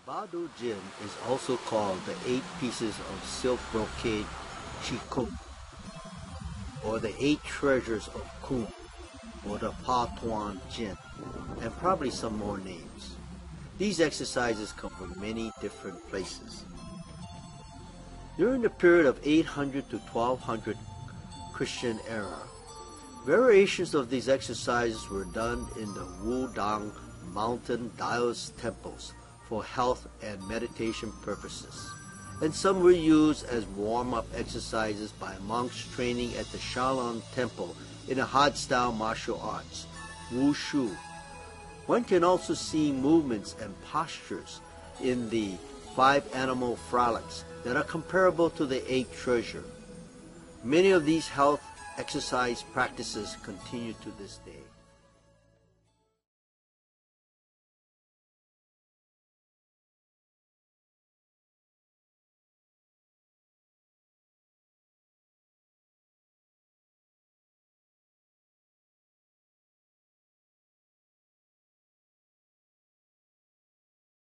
Duan Jin is also called the 8 pieces of silk brocade Qigong, or the 8 treasures of Kun, or the Duan Jin, and probably some more names. These exercises come from many different places. During the period of 800 to 1200 Christian era, variations of these exercises were done in the Wudang mountain Taoist temples for health and meditation purposes, and some were used as warm-up exercises by monks training at the Shaolin Temple in a hard-style martial arts, Wushu. One can also see movements and postures in the 5 animal frolics that are comparable to the 8 treasure. Many of these health exercise practices continue to this day.